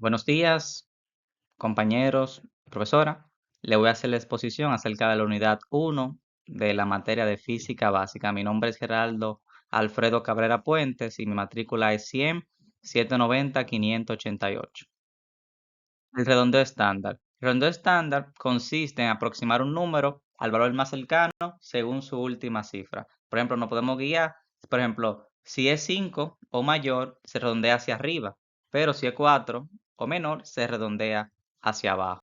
Buenos días, compañeros, profesora. Le voy a hacer la exposición acerca de la unidad 1 de la materia de física básica. Mi nombre es Geraldo Alfredo Cabrera Puentes y mi matrícula es 100-790-588. El redondeo estándar. El redondeo estándar consiste en aproximar un número al valor más cercano según su última cifra. Por ejemplo, nos podemos guiar, por ejemplo, si es 5 o mayor, se redondea hacia arriba, pero si es 4 o menor, se redondea hacia abajo.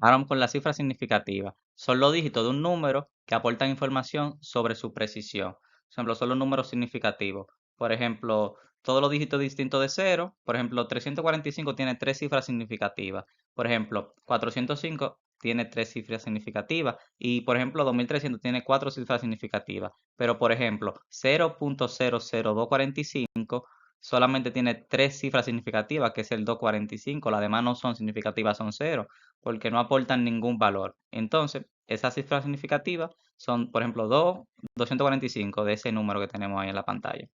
Ahora vamos con la cifra significativa. Son los dígitos de un número que aportan información sobre su precisión. Por ejemplo, son los números significativos. Por ejemplo, todos los dígitos distintos de cero. Por ejemplo, 345 tiene tres cifras significativas. Por ejemplo, 405 tiene tres cifras significativas. Y por ejemplo, 2300 tiene cuatro cifras significativas. Pero por ejemplo, 0.00245 solamente tiene tres cifras significativas, que es el 245. Las demás no son significativas, son cero porque no aportan ningún valor. Entonces, esas cifras significativas son, por ejemplo, 245 de ese número que tenemos ahí en la pantalla.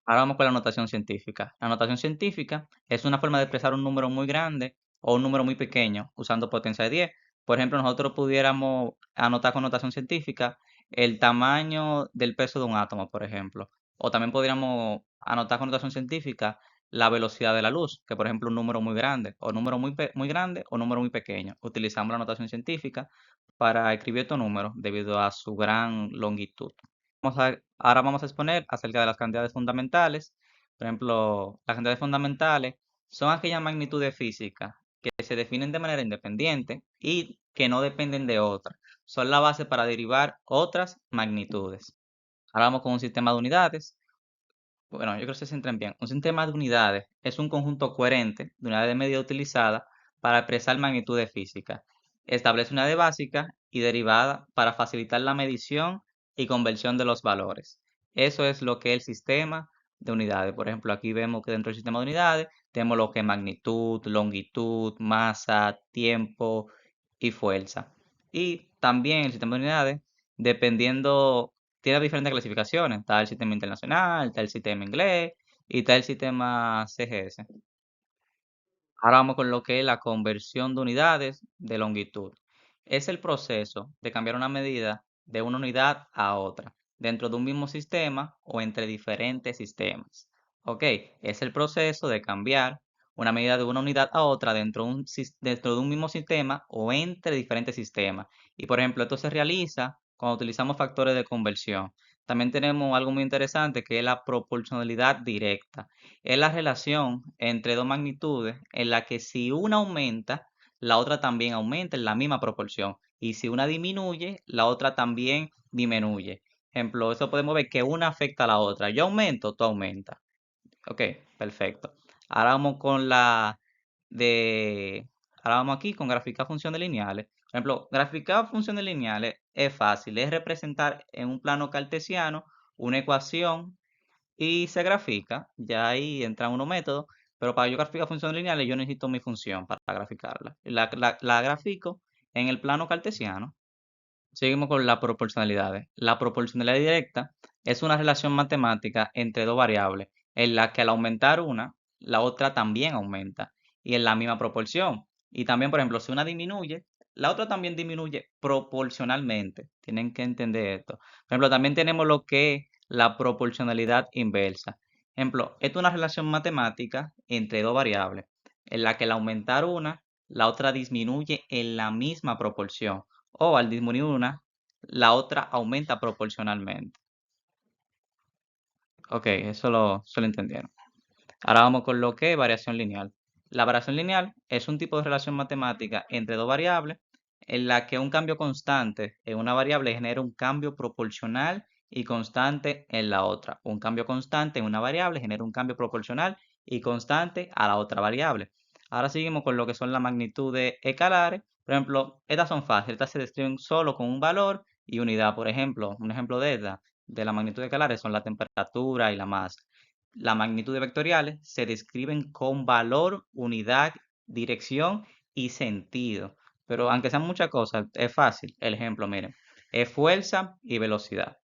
Ahora vamos con la notación científica. La notación científica es una forma de expresar un número muy grande o un número muy pequeño usando potencia de 10. Por ejemplo, nosotros pudiéramos anotar con notación científica el tamaño del peso de un átomo, por ejemplo. O también podríamos anotar con notación científica la velocidad de la luz, que por ejemplo un número muy grande, o número muy grande o número muy pequeño. Utilizamos la notación científica para escribir estos números debido a su gran longitud. Ahora vamos a exponer acerca de las cantidades fundamentales. Por ejemplo, las cantidades fundamentales son aquellas magnitudes físicas que se definen de manera independiente y que no dependen de otras. Son la base para derivar otras magnitudes. Ahora vamos con un sistema de unidades. Bueno, yo creo que se centran bien. Un sistema de unidades es un conjunto coherente de unidades de medida utilizadas para expresar magnitudes físicas. Establece unidades básicas y derivadas para facilitar la medición y conversión de los valores. Eso es lo que es el sistema de unidades. Por ejemplo, aquí vemos que dentro del sistema de unidades tenemos lo que es magnitud, longitud, masa, tiempo y fuerza. Y también el sistema de unidades, dependiendo tiene diferentes clasificaciones. Está el sistema internacional, está el sistema inglés y está el sistema CGS. Ahora vamos con lo que es la conversión de unidades de longitud. Es el proceso de cambiar una medida de una unidad a otra dentro de un mismo sistema o entre diferentes sistemas. Ok, es el proceso de cambiar una medida de una unidad a otra dentro de un mismo sistema o entre diferentes sistemas. Y por ejemplo, esto se realiza cuando utilizamos factores de conversión. También tenemos algo muy interesante que es la proporcionalidad directa. Es la relación entre dos magnitudes en la que si una aumenta, la otra también aumenta en la misma proporción. Y si una disminuye, la otra también disminuye. Ejemplo, eso podemos ver que una afecta a la otra. Yo aumento, tú aumentas. Ok, perfecto. Ahora vamos con la de... Ahora vamos aquí con graficar funciones lineales. Por ejemplo, graficar funciones lineales es fácil. Es representar en un plano cartesiano una ecuación y se grafica. Ya ahí entran unos métodos. Pero para yo graficar funciones lineales, yo necesito mi función para graficarla. La grafico en el plano cartesiano. Seguimos con las proporcionalidades. La proporcionalidad directa es una relación matemática entre dos variables, en la que al aumentar una, la otra también aumenta, y en la misma proporción. Y también, por ejemplo, si una disminuye, la otra también disminuye proporcionalmente. Tienen que entender esto. Por ejemplo, también tenemos lo que es la proporcionalidad inversa. Ejemplo, esto es una relación matemática entre dos variables, en la que al aumentar una, la otra disminuye en la misma proporción o al disminuir una, la otra aumenta proporcionalmente. Ok, eso lo entendieron. Ahora vamos con lo que es variación lineal. La variación lineal es un tipo de relación matemática entre dos variables en la que un cambio constante en una variable genera un cambio proporcional y constante en la otra. Un cambio constante en una variable genera un cambio proporcional y constante a la otra variable. Ahora seguimos con lo que son las magnitudes escalares. Por ejemplo, estas son fáciles, estas se describen solo con un valor y unidad. Por ejemplo, un ejemplo de estas, de la magnitud escalares son la temperatura y la masa. Las magnitudes vectoriales se describen con valor, unidad, dirección y sentido. Pero aunque sean muchas cosas, es fácil. El ejemplo, miren, es fuerza y velocidad.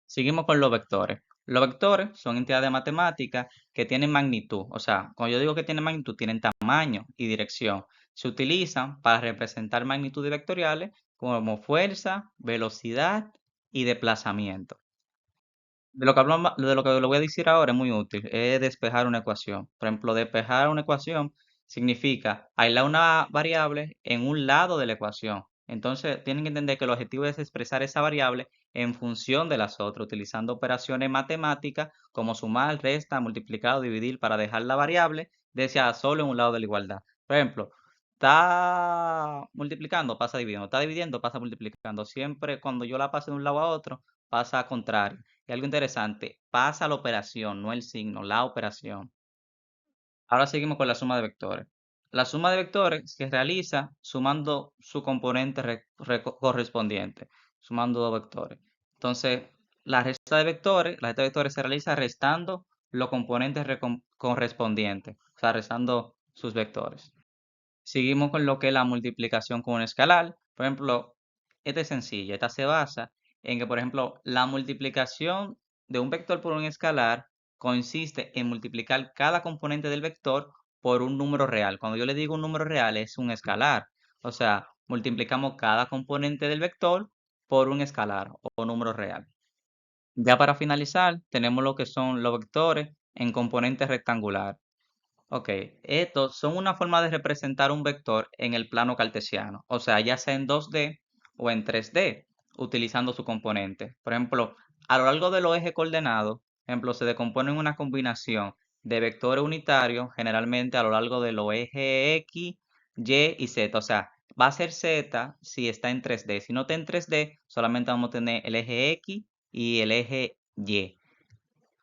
Seguimos con los vectores. Los vectores son entidades matemáticas que tienen magnitud. O sea, cuando yo digo que tienen magnitud, tienen tamaño y dirección. Se utilizan para representar magnitudes vectoriales como fuerza, velocidad y desplazamiento. De lo que le voy a decir ahora es muy útil, es despejar una ecuación. Por ejemplo, despejar una ecuación significa aislar una variable en un lado de la ecuación. Entonces, tienen que entender que el objetivo es expresar esa variable en función de las otras, utilizando operaciones matemáticas como sumar, restar, multiplicar o dividir para dejar la variable desde solo en un lado de la igualdad. Por ejemplo, está multiplicando, pasa dividiendo, está dividiendo, pasa multiplicando. Siempre cuando yo la paso de un lado a otro, pasa a contrario. Y algo interesante, pasa la operación, no el signo, la operación. Ahora seguimos con la suma de vectores. La suma de vectores se realiza sumando su componente correspondiente, sumando dos vectores. Entonces, la resta de vectores se realiza restando los componentes correspondientes, o sea, restando sus vectores. Seguimos con lo que es la multiplicación con un escalar. Por ejemplo, esta es sencilla. Esta se basa en que, por ejemplo, la multiplicación de un vector por un escalar consiste en multiplicar cada componente del vector por un número real. Cuando yo le digo un número real, es un escalar. O sea, multiplicamos cada componente del vector por un escalar o número real. Ya para finalizar, tenemos lo que son los vectores en componentes rectangulares. Ok, estos son una forma de representar un vector en el plano cartesiano, o sea, ya sea en 2D o en 3D, utilizando su componente. Por ejemplo, a lo largo de los ejes coordenados, ejemplo, se decompone en una combinación de vectores unitarios, generalmente a lo largo de los ejes X, Y y Z. O sea, va a ser Z si está en 3D. Si no está en 3D, solamente vamos a tener el eje X y el eje Y.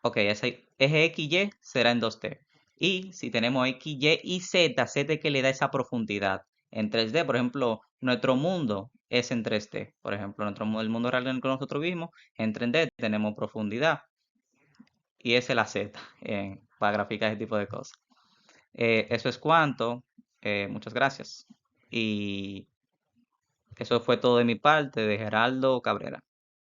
Ok, ese eje X y Y será en 2D. Y si tenemos X, Y y Z, Z es que le da esa profundidad. En 3D, por ejemplo, nuestro mundo es en 3D. Por ejemplo, el mundo real en el que nosotros vivimos, en 3D tenemos profundidad. Y esa es la Z, para graficar ese tipo de cosas. Eso es cuanto. Muchas gracias. Y eso fue todo de mi parte, de Geraldo Cabrera.